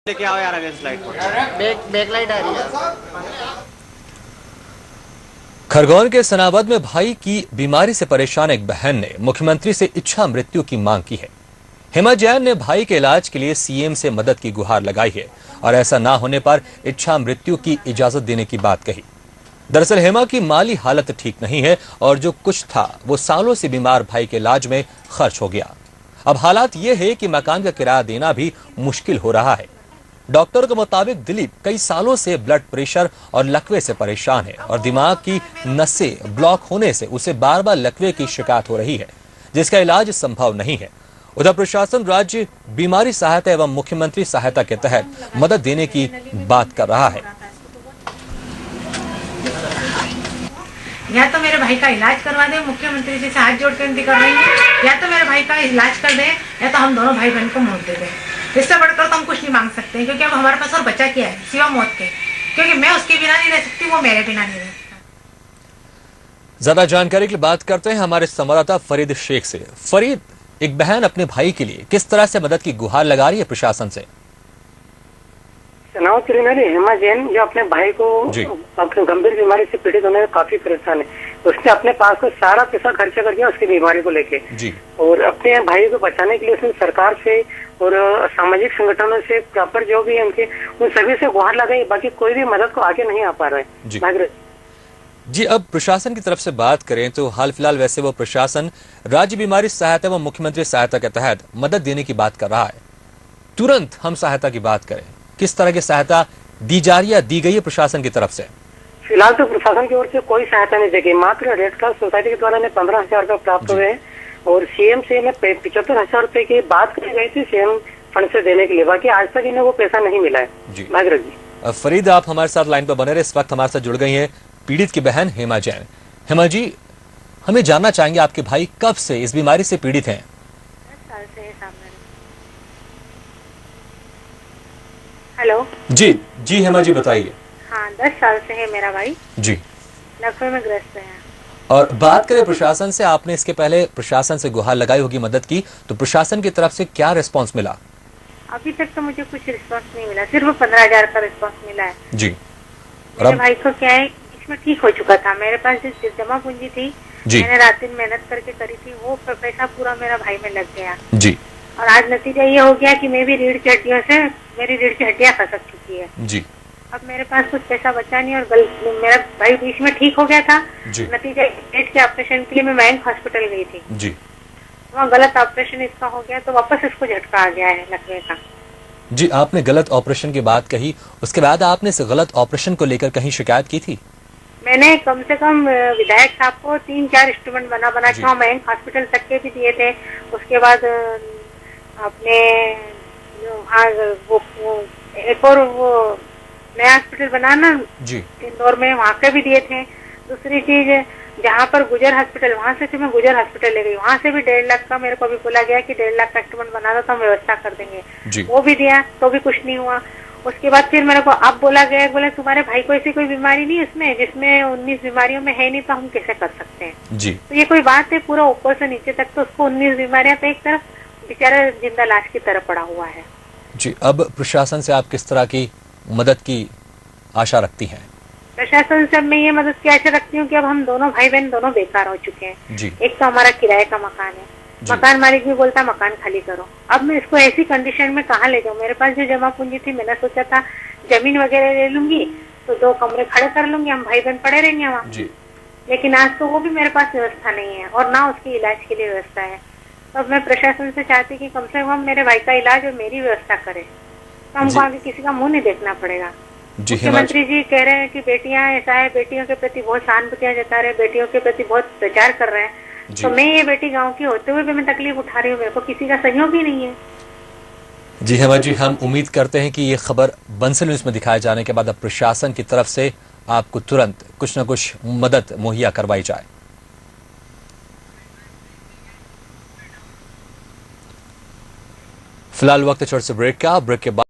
लेके आओ यार, अगेंस्ट लाइट बैक लाइट आ रही है। खरगोन के सनावद में भाई की बीमारी से परेशान एक बहन ने मुख्यमंत्री से इच्छा मृत्यु की मांग की है। हेमा जैन ने भाई के इलाज के लिए सीएम से मदद की गुहार लगाई है और ऐसा ना होने पर इच्छा मृत्यु की इजाजत देने की बात कही। दरअसल हेमा की माली हालत ठीक नहीं है और जो कुछ था वो सालों से बीमार भाई के इलाज में खर्च हो गया। अब हालात ये है कि मकान का किराया देना भी मुश्किल हो रहा है। डॉक्टर के मुताबिक दिलीप कई सालों से ब्लड प्रेशर और लकवे से परेशान है और दिमाग की नसें ब्लॉक होने से उसे बार बार लकवे की शिकायत हो रही है, जिसका इलाज संभव नहीं है। उधर प्रशासन राज्य बीमारी सहायता एवं मुख्यमंत्री सहायता के तहत मदद देने की बात कर रहा है। या तो मेरे भाई का इलाज करवा दे, मुख्यमंत्री जी से हाथ जोड़ कर विनती कर रही हूँ, या तो मेरे भाई का इलाज कर दे या तो हम दोनों भाई बहन को मौत दे दें। इससे बढ़कर तो हम कुछ नहीं मांग सकते, क्योंकि अब हमारे पास और बचा क्या है सिवा मौत के, क्योंकि मैं उसके बिना नहीं रह सकती, वो मेरे बिना नहीं रह सकता। ज्यादा जानकारी के लिए बात करते हैं हमारे संवाददाता फरीद शेख से। फरीद, एक बहन अपने भाई के लिए किस तरह से मदद की गुहार लगा रही है प्रशासन से? चुनाव के लिए हेमा जैन जो अपने भाई को अपनी गंभीर बीमारी से पीड़ित होने में काफी परेशान है, उसने अपने पास को सारा पैसा खर्चा कर दिया उसकी बीमारी को लेके और अपने भाई को बचाने के लिए उसने सरकार से और सामाजिक संगठनों से प्रॉपर जो भी है उनके उन सभी से गुहार लगाई, बाकी कोई भी मदद को आगे नहीं आ पा रहा है। जी, अब प्रशासन की तरफ से बात करें तो हाल फिलहाल वैसे वो प्रशासन राज्य बीमारी सहायता एवं मुख्यमंत्री सहायता के तहत मदद देने की बात कर रहा है। तुरंत हम सहायता की बात करें, किस तरह की सहायता दी जा रही है, दी गई है प्रशासन की तरफ से? फिलहाल तो प्रशासन की ओर से कोई सहायता नहीं दी गई, मात्र रेड क्रॉस सोसाइटी के द्वारा 15,000 रुपए प्राप्त हुए हैं और सीएम से 75,000 रुपए की बात करी गई थी सीएम फंड से देने के लिए, बाकी आज तक इन्हें वो पैसा नहीं मिला है। जी, फरीद, आप हमारे साथ लाइन पर बने रहे। इस वक्त हमारे साथ जुड़ गई है पीड़ित की बहन हेमा जैन। हेमा जी, हमें जानना चाहेंगे आपके भाई कब से इस बीमारी से पीड़ित हैं? 10 साल से है सामने। हेलो जी हेमा जी, बताइए। हाँ, 10 साल से है मेरा भाई जी, लकवे में ग्रस्त है। और बात करें प्रशासन से, आपने इसके पहले प्रशासन से गुहार लगाई होगी मदद की, तो प्रशासन की तरफ से क्या रिस्पांस मिला? अभी तक तो मुझे कुछ रिस्पांस नहीं मिला, सिर्फ 15,000 का रिस्पांस मिला है। जी, मेरे भाई को क्या है, इसमें ठीक हो चुका था, मेरे पास जो जमा पूंजी थी मैंने रात दिन मेहनत करके करी थी, वो पैसा पूरा मेरा भाई में लग गया। जी, और आज नतीजा ये हो गया कि मैं भी रीढ़ की हड्डियों से मेरी रीढ़ की हड्डियां खसक चुकी है। जी, अब मेरे पास कुछ पैसा बचा नहीं और मेरा भाई बीच में ठीक हो गया था। नतीजा पेट के ऑपरेशन के लिए मैं बैंक हॉस्पिटल गई थी। जी, वहाँ गलत ऑपरेशन इसका हो गया, तो वापस इसको झटका आ गया है लकवे का। जी, आपने गलत ऑपरेशन की बात कही, उसके बाद आपने इस गलत ऑपरेशन को लेकर कहीं शिकायत की थी? मैंने कम से कम विधायक साहब को 3-4 इंस्ट्रूमेंट बना के वहाँ बैंक हॉस्पिटल तक के भी दिए थे। उसके बाद अपने वहाँ वो एक और वो नया हॉस्पिटल बनाना इंदौर में, वहाँ के भी दिए थे। दूसरी चीज, जहाँ पर गुजर हॉस्पिटल, वहाँ से मैं गुजर हॉस्पिटल ले गई, वहाँ से भी 1.5 लाख का मेरे को भी बोला गया कि 1.5 लाख का इंस्ट्रूमेंट बना दो तो हम व्यवस्था कर देंगे। वो भी दिया तो भी कुछ नहीं हुआ। उसके बाद फिर मेरे को अब बोला गया, बोले तुम्हारे भाई को ऐसी कोई बीमारी नहीं उसमें जिसमें 19 बीमारियों में है नहीं, तो हम कैसे कर सकते हैं? जी, तो ये कोई बात है? पूरा ऊपर से नीचे तक तो उसको 19 बीमारियां, तो एक तरफ बेचारा जिंदा लाश की तरह पड़ा हुआ है। जी, अब प्रशासन से आप किस तरह की मदद की आशा रखती हैं? प्रशासन से मैं ये मदद की आशा रखती हूँ कि अब हम दोनों भाई बहन दोनों बेकार हो चुके हैं। एक तो हमारा किराए का मकान है, मकान मालिक भी बोलता मकान खाली करो। अब मैं इसको ऐसी कंडीशन में कहाँ ले जाऊँ? मेरे पास जो जमा पूंजी थी, मैंने सोचा था जमीन वगैरह ले लूंगी तो 2 कमरे खड़े कर लूंगी, हम भाई बहन पड़े रहेंगे वहाँ। लेकिन आज तो वो भी मेरे पास व्यवस्था नहीं है और ना उसके इलाज के लिए व्यवस्था है। तो अब मैं प्रशासन से चाहती कि कम से कम मेरे भाई का इलाज और मेरी व्यवस्था करे, तो हमको आगे किसी का मुंह नहीं देखना पड़ेगा। मुख्यमंत्री जी कह रहे हैं कि बेटियां ऐसा है, बेटियों के प्रति बहुत सहानुभूतियां जता रहे हैं, बेटियों के प्रति बहुत प्रचार कर रहे हैं, तो मैं ये बेटी गांव की होते हुए भी मैं तकलीफ उठा रही हूँ, मेरे को किसी का सहयोग ही नहीं है। जी हेमा जी, हम उम्मीद करते हैं कि ये खबर बंसल न्यूज में दिखाए जाने के बाद अब प्रशासन की तरफ से आपको तुरंत कुछ न कुछ मदद मुहैया करवाई जाए। फिलहाल वक्त छोड़ से ब्रेक के बाद